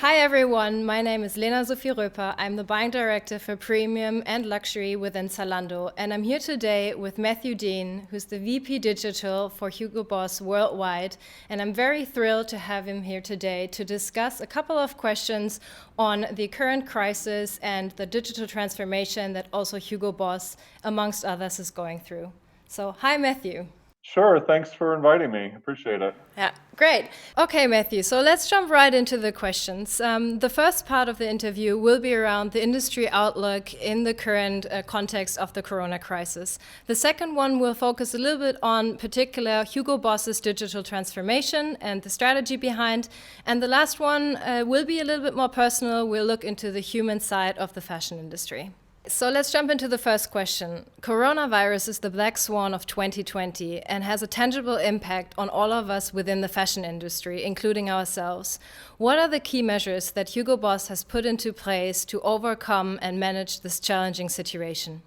Hi everyone, my name is Lena-Sophie Roeper. I'm the buying director for premium and luxury within Zalando, and I'm here today with Matthew Dean, who's the VP Digital for Hugo Boss worldwide, and I'm very thrilled to have him here today to discuss a couple of questions on the current crisis and the digital transformation that also Hugo Boss, amongst others, is going through. So, hi Matthew. Sure, thanks for inviting me. Appreciate it. Yeah, great. Okay, Matthew, so let's jump right into the questions. The first part of the interview will be around the industry outlook in the current context of the corona crisis. The second one will focus a little bit on particular Hugo Boss's digital transformation and the strategy behind. And the last one will be a little bit more personal. We'll look into the human side of the fashion industry. So let's jump into the first question. Coronavirus is the black swan of 2020 and has a tangible impact on all of us within the fashion industry, including ourselves. What are the key measures that Hugo Boss has put into place to overcome and manage this challenging situation?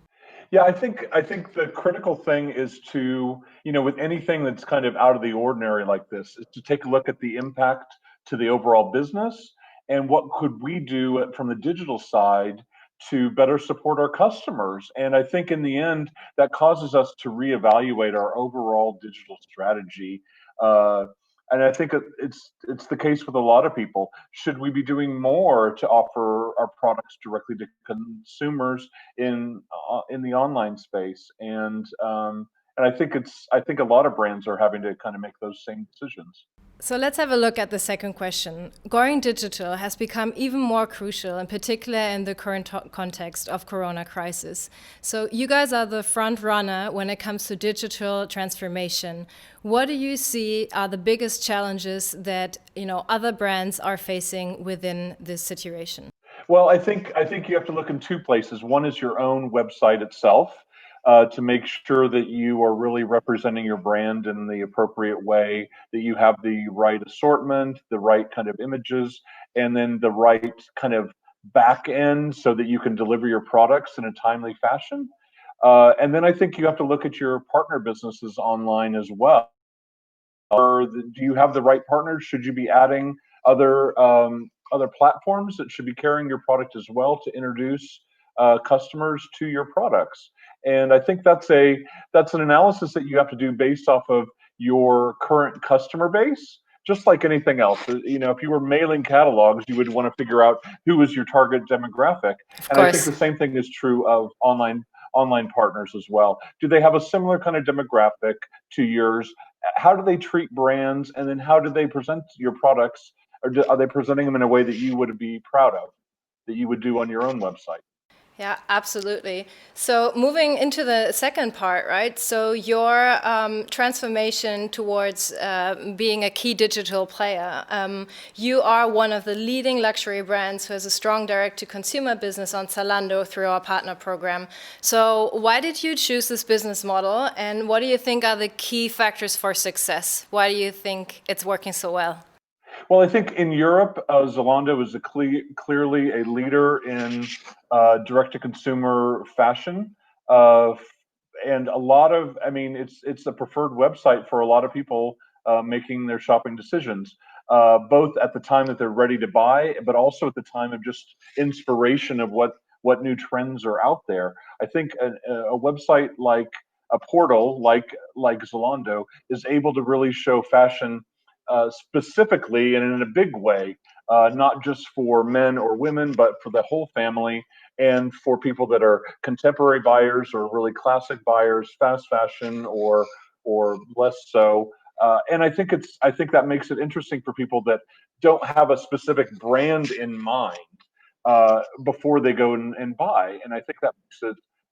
Yeah, I think the critical thing is to, with anything that's kind of out of the ordinary like this, is to take a look at the impact to the overall business and what could we do from the digital side to better support our customers. And I think in the end, that causes us to reevaluate our overall digital strategy. Uh, and I think it's the case with a lot of people. Should we be doing more to offer our products directly to consumers in the online space? And I think a lot of brands are having to kind of make those same decisions. So let's have a look at the second question. Going digital has become even more crucial, in particular in the current context of corona crisis. So you guys are the front runner when it comes to digital transformation. What do you see are the biggest challenges that, other brands are facing within this situation? Well, I think you have to look in two places. One is your own website itself, to make sure that you are really representing your brand in the appropriate way, that you have the right assortment, the right kind of images, and then the right kind of back end so that you can deliver your products in a timely fashion. And then I think you have to look at your partner businesses online as well. Do you have the right partners? Should you be adding other platforms that should be carrying your product as well to introduce customers to your products? And I think that's an analysis that you have to do based off of your current customer base. Just like anything else, if you were mailing catalogs, you would want to figure out who is your target demographic. Of And I think the course. same thing is true of online partners as well. Do they have a similar kind of demographic to yours? How do they treat brands, and then how do they present your products, or are they presenting them in a way that you would be proud of, that you would do on your own website? Yeah, absolutely. So moving into the second part, right? So your transformation towards being a key digital player. You are one of the leading luxury brands who has a strong direct-to-consumer business on Zalando through our partner program. So why did you choose this business model, and what do you think are the key factors for success? Why do you think it's working so well? Well, I think in Europe, Zalando is clearly a leader in direct-to-consumer fashion, uh, and a lot of, I mean, it's a preferred website for a lot of people making their shopping decisions, both at the time that they're ready to buy, but also at the time of just inspiration of what new trends are out there. I think a website like a portal like Zalando is able to really show fashion specifically and in a big way, not just for men or women, but for the whole family, and for people that are contemporary buyers or really classic buyers, fast fashion or less so. And I think that makes it interesting for people that don't have a specific brand in mind before they go and buy. And I think that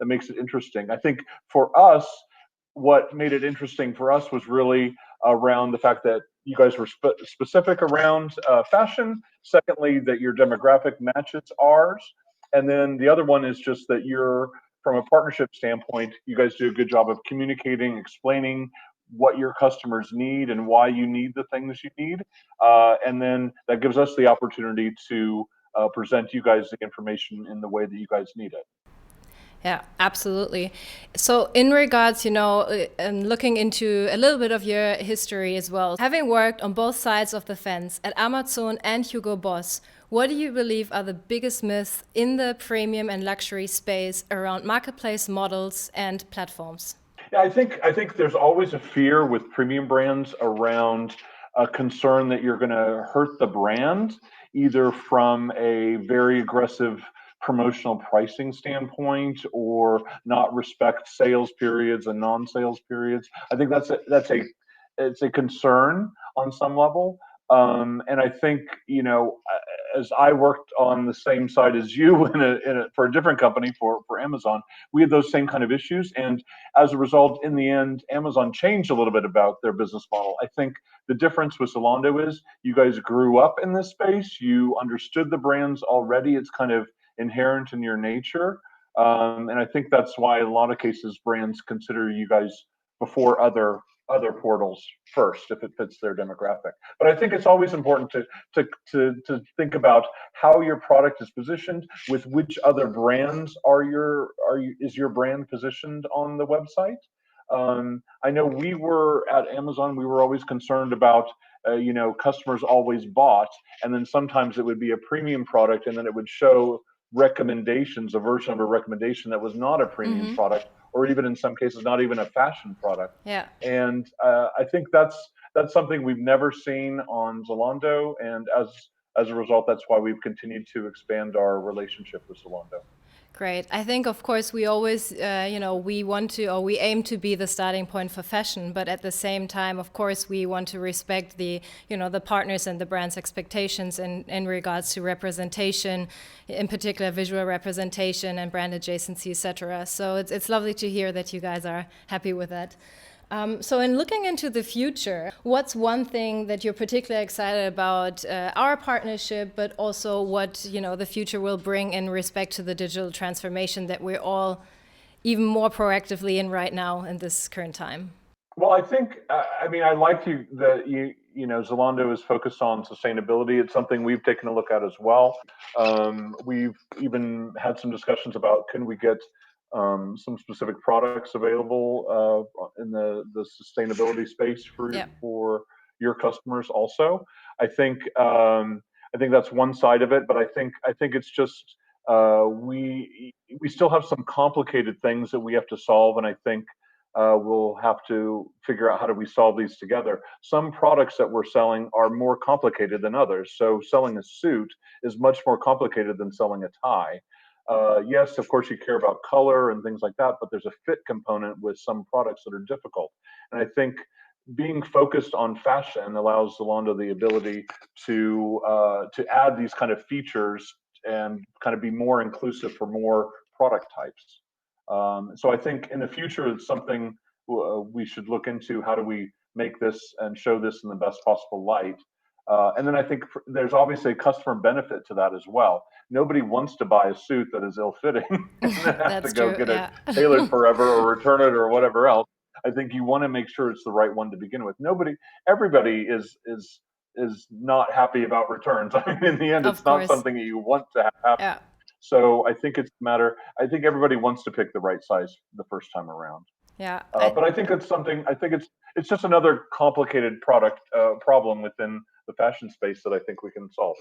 makes it interesting. I think for us, what made it interesting for us was really around the fact that you guys were specific around fashion. Secondly, that your demographic matches ours. And then the other one is just that from a partnership standpoint, you guys do a good job of communicating, explaining what your customers need and why you need the things you need. And then that gives us the opportunity to present you guys the information in the way that you guys need it. Yeah, absolutely. So, in regards, and looking into a little bit of your history as well, having worked on both sides of the fence at Amazon and Hugo Boss, what do you believe are the biggest myths in the premium and luxury space around marketplace models and platforms? Yeah, I think there's always a fear with premium brands around a concern that you're going to hurt the brand, either from a very aggressive promotional pricing standpoint or not respect sales periods and non-sales periods. I think that's a it's a concern on some level. And I think, as I worked on the same side as you for a different company for Amazon, we had those same kind of issues. And as a result, in the end, Amazon changed a little bit about their business model. I think the difference with Zalando is you guys grew up in this space, you understood the brands already. It's kind of inherent in your nature. And I think that's why in a lot of cases brands consider you guys before other portals first if it fits their demographic. But I think it's always important to think about how your product is positioned, with which other brands is your brand positioned on the website. I know we were at Amazon. We were always concerned about customers always bought, and then sometimes it would be a premium product, and then it would show recommendations, a version of a recommendation that was not a premium product, or even in some cases not even a fashion product. Yeah. And I think that's something we've never seen on Zalando, and as a result, that's why we've continued to expand our relationship with Zalando. Great. I think, of course, we always, we want to, or we aim to be the starting point for fashion, but at the same time, of course, we want to respect the partners and the brand's expectations in regards to representation, in particular visual representation and brand adjacency, etc. So it's lovely to hear that you guys are happy with that. So in looking into the future, what's one thing that you're particularly excited about our partnership, but also what the future will bring in respect to the digital transformation that we're all even more proactively in right now in this current time? Well, I think, I mean, I like that Zalando is focused on sustainability. It's something we've taken a look at as well. We've even had some discussions about can we get some specific products available in the sustainability space Yeah. for your customers also. I think I think that's one side of it, but I think it's just we still have some complicated things that we have to solve, and I think we'll have to figure out how do we solve these together. Some products that we're selling are more complicated than others. So selling a suit is much more complicated than selling a tie. Yes, of course, you care about color and things like that, but there's a fit component with some products that are difficult. And I think being focused on fashion allows Zalando the ability to add these kind of features and kind of be more inclusive for more product types. So I think in the future, it's something we should look into. How do we make this and show this in the best possible light? And then I think there's obviously a customer benefit to that as well. Nobody wants to buy a suit that is ill-fitting and then have to That's go true. get it Yeah. tailored forever or return it or whatever else. I think you want to make sure it's the right one to begin with. Everybody is not happy about returns. I mean, in the end, Of it's not course. something that you want to have. Yeah. So I think it's a matter. I think everybody wants to pick the right size the first time around. Yeah. But I think it's something. I think it's just another complicated product problem within the fashion space that I think we can solve.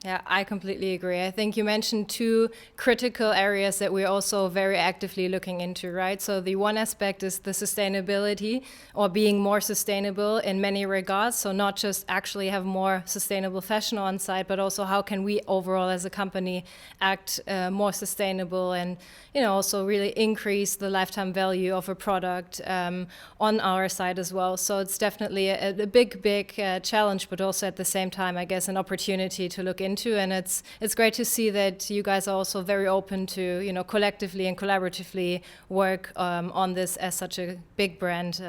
Yeah, I completely agree. I think you mentioned two critical areas that we're also very actively looking into, right? So the one aspect is the sustainability or being more sustainable in many regards. So not just actually have more sustainable fashion on site, but also how can we overall as a company act more sustainable and, also really increase the lifetime value of a product on our side as well. So it's definitely a big challenge, but also at the same time, I guess, an opportunity to look into. And it's great to see that you guys are also very open to collectively and collaboratively work on this as such a big brand.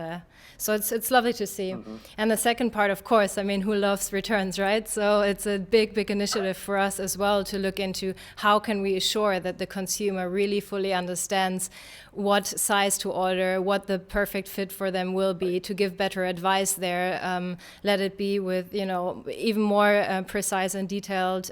So it's lovely to see. Mm-hmm. And the second part, of course, I mean, who loves returns, right? So it's a big initiative for us as well to look into how can we assure that the consumer really fully understands what size to order, what the perfect fit for them will be, to give better advice there. Let it be with, even more precise and detailed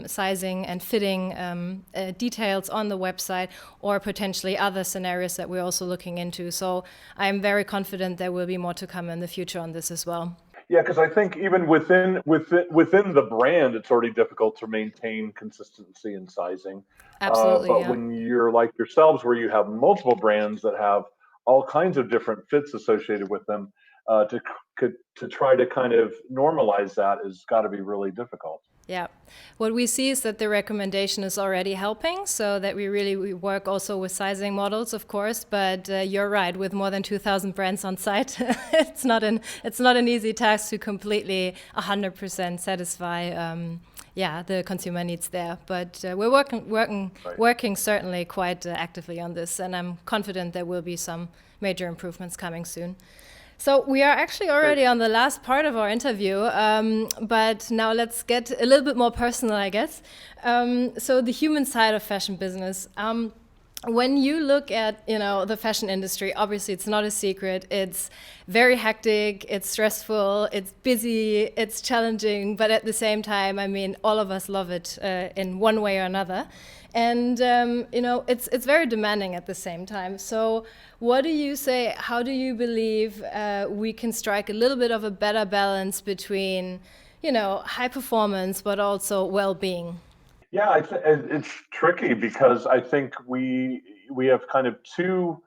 sizing and fitting details on the website, or potentially other scenarios that we're also looking into. So I'm very confident there will be more to come in the future on this as well. Yeah, because I think even within the brand, it's already difficult to maintain consistency in sizing. Absolutely, But yeah. when you're like yourselves, where you have multiple brands that have all kinds of different fits associated with them, to try to kind of normalize that has got to be really difficult. Yeah. What we see is that the recommendation is already helping, so that we work also with sizing models, of course. But you're right, with more than 2,000 brands on site, it's not an easy task to completely 100% satisfy the consumer needs there. But we're Right. working certainly quite actively on this, and I'm confident there will be some major improvements coming soon. So we are actually Great. already on the last part of our interview, but now let's get a little bit more personal, I guess. So the human side of fashion business. When you look at the fashion industry, obviously it's not a secret. It's very hectic, it's stressful, it's busy, it's challenging, but at the same time, I mean, all of us love it in one way or another. And it's very demanding at the same time. So, what do you say? How do you believe we can strike a little bit of a better balance between, high performance but also well-being? Yeah, it's tricky because I think we have kind of two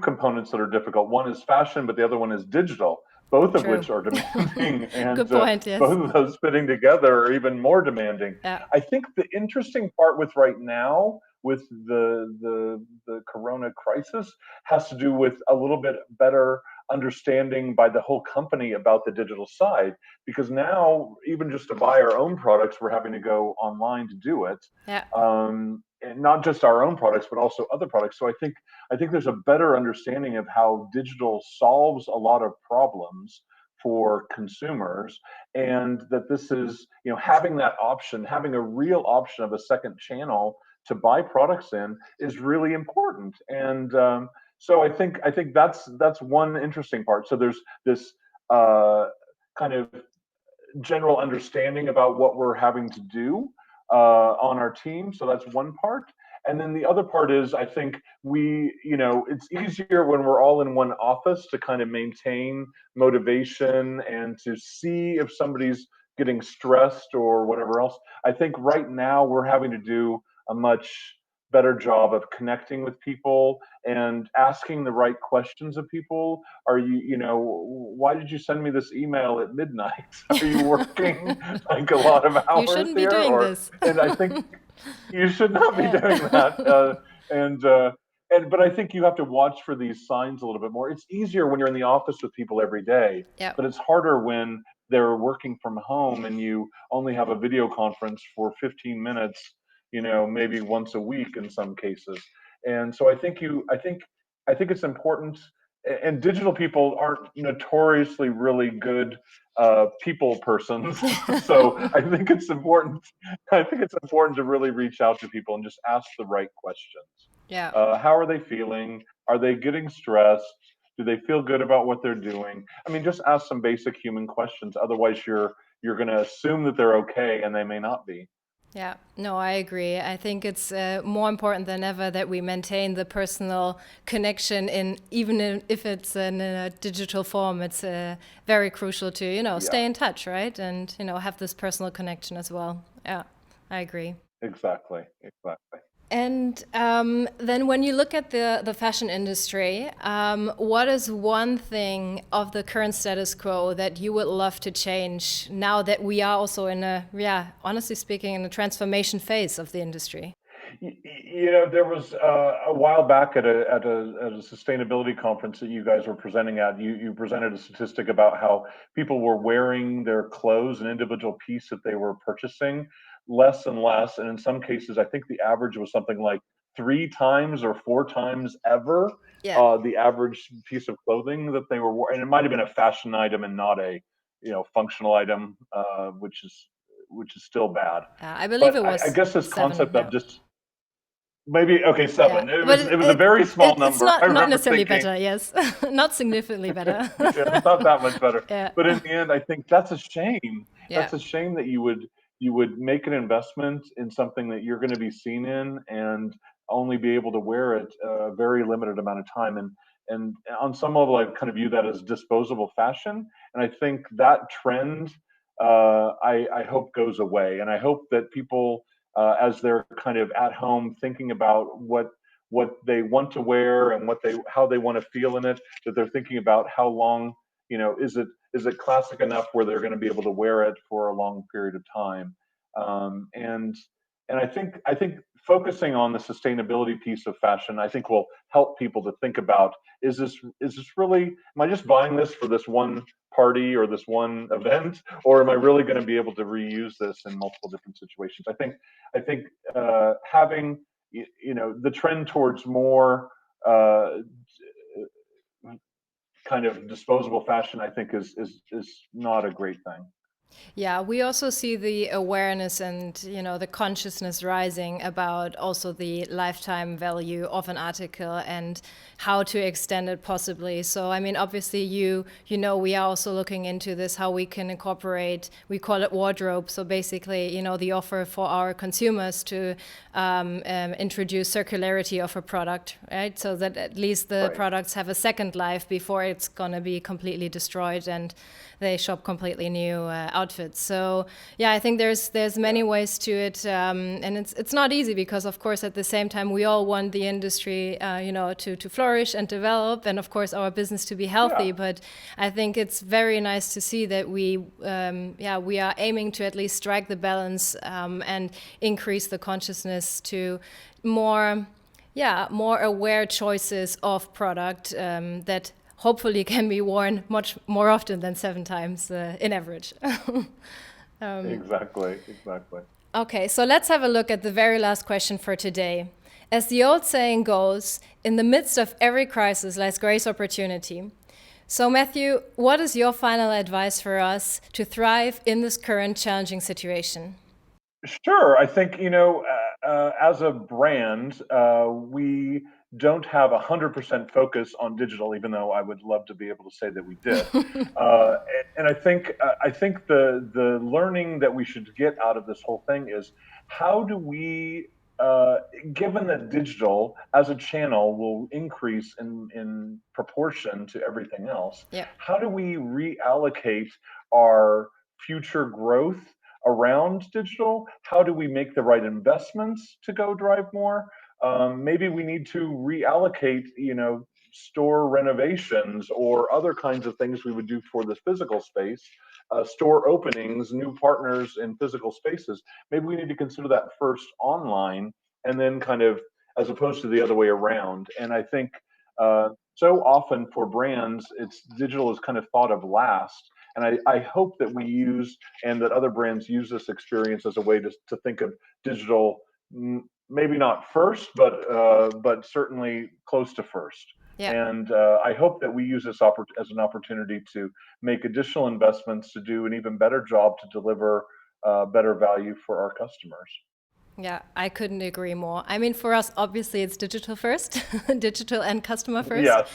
components that are difficult. One is fashion, but the other one is digital, both of True. which are demanding, and Good point. Yes. both of those fitting together are even more demanding. Yeah. I think the interesting part with right now with the Corona crisis has to do with a little bit better understanding by the whole company about the digital side, because now even just to buy our own products, we're having to go online to do it, Yeah. and not just our own products but also other products. So I think there's a better understanding of how digital solves a lot of problems for consumers, and that this is, having that option, having a real option of a second channel to buy products in is really important. And so I think that's one interesting part. So there's this kind of general understanding about what we're having to do on our team. So that's one part. And then the other part is, I think it's easier when we're all in one office to kind of maintain motivation and to see if somebody's getting stressed or whatever else. I think right now we're having to do a much better job of connecting with people and asking the right questions of people. Are why did you send me this email at midnight? Are you working like a lot of You hours shouldn't be here? doing Or, this. and I think you should not be Yeah. doing that. And but I think you have to watch for these signs a little bit more. It's easier when you're in the office with people every day, Yeah. but it's harder when they're working from home and you only have a video conference for 15 minutes, maybe once a week in some cases. And so I think it's important. And digital people aren't notoriously really good people persons. So I think it's important to really reach out to people and just ask the right questions. Yeah. How are they feeling? Are they getting stressed? Do they feel good about what they're doing? I mean, just ask some basic human questions. Otherwise, you're going to assume that they're okay, and they may not be. Yeah, no, I agree. I think it's more important than ever that we maintain the personal connection in, if it's in a digital form. It's very crucial to Yeah, stay in touch, right, and have this personal connection as well. Yeah, I agree. exactly, exactly. And then when you look at the fashion industry, what is one thing of the current status quo that you would love to change now that we are also in honestly speaking, in a transformation phase of the industry? There was a while back at a sustainability conference that you guys were presenting at. You presented a statistic about how people were wearing their clothes, an individual piece that they were purchasing, less and less, and in some cases, I think the average was something like 3 times or 4 times ever Yeah, the average piece of clothing that they were wearing. And it might have been a fashion item and not a functional item, which is still bad. I believe But it I was guess this 7. concept of Yeah, just maybe, okay, Yeah, 7. It but was it was a very small it's number. I not remember necessarily thinking, better. Yes, not significantly better. yeah, it's not that much better. Yeah, But in the end, I think that's a shame. yeah, That's a shame that you would make an investment in something that you're going to be seen in and only be able to wear it a very limited amount of time. And on some level, I kind of view that as disposable fashion. And I think that trend, I hope goes away. And I hope that people, as they're kind of at home thinking about what they want to wear and how they want to feel in it, that they're thinking about how long, is it classic enough where they're going to be able to wear it for a long period of time. Um, and and I think focusing on the sustainability piece of fashion, I think, will help people to think about, is this really, am I just buying this for this one party or this one event, or am I really going to be able to reuse this in multiple different situations? I think having, the trend towards more uh, kind of disposable fashion, I think, is not a great thing. yeah. We also see the awareness and the consciousness rising about also the lifetime value of an article and how to extend it possibly. So I mean, obviously, we are also looking into this, how we can incorporate. We call it wardrobe. So basically, the offer for our consumers to introduce circularity of a product, right? So that at least the Right. products have a second life before it's gonna be completely destroyed and they shop completely new outfits. So yeah, I think there's Yeah. many ways to it, and it's not easy because of course at the same time we all want the industry, to flourish and develop, and of course our business to be Yeah. healthy. But I think it's very nice to see that we are aiming to at least strike the balance, and increase the consciousness to more more aware choices of product, that hopefully can be worn much more often than 7 times in average. Exactly. Exactly. Okay, so let's have a look at the very last question for today. As the old saying goes, in the midst of every crisis lies great opportunity. So, Matthew, what is your final advice for us to thrive in this current challenging situation? Sure. I think, as a brand, we don't have 100% focus on digital, even though I would love to be able to say that we did. And I think the learning that we should get out of this whole thing is, how do we, uh, given that digital as a channel will increase in proportion to everything else, Yeah. how do we reallocate our future growth around digital? How do we make the right investments to go drive more? Maybe we need to reallocate, store renovations or other kinds of things we would do for the physical space, store openings, new partners in physical spaces. Maybe we need to consider that first online, and then kind of, as opposed to the other way around. And I think, so often for brands, it's digital is kind of thought of last. And I hope that we use, and that other brands use, this experience as a way to think of digital, maybe not first, but certainly close to first. Yeah. And I hope that we use this as an opportunity to make additional investments to do an even better job to deliver better value for our customers. Yeah, I couldn't agree more. I mean, for us, obviously, it's digital first, digital and customer first. Yes.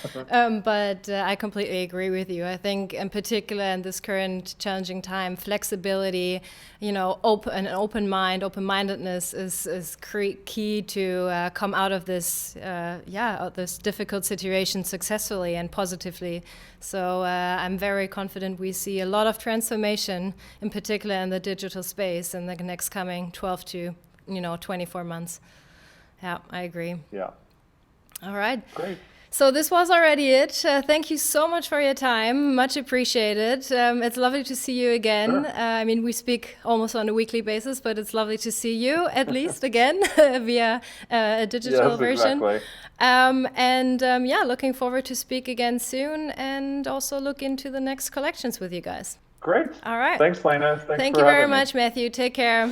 But I completely agree with you. I think, in particular, in this current challenging time, flexibility, an open mind, open mindedness is key to come out of this, this difficult situation successfully and positively. So I'm very confident we see a lot of transformation, in particular in the digital space, in the next coming 12 to 24 months. Yeah, I agree. Yeah. All right. Great. So this was already it. Thank you so much for your time. Much appreciated. It's lovely to see you again. Sure. I mean, we speak almost on a weekly basis, but it's lovely to see you at least again via a digital Yes, version. exactly. Looking forward to speak again soon and also look into the next collections with you guys. Great. All right. Thanks, Lena. Thanks Thank for you very having me. much, Matthew. Take care.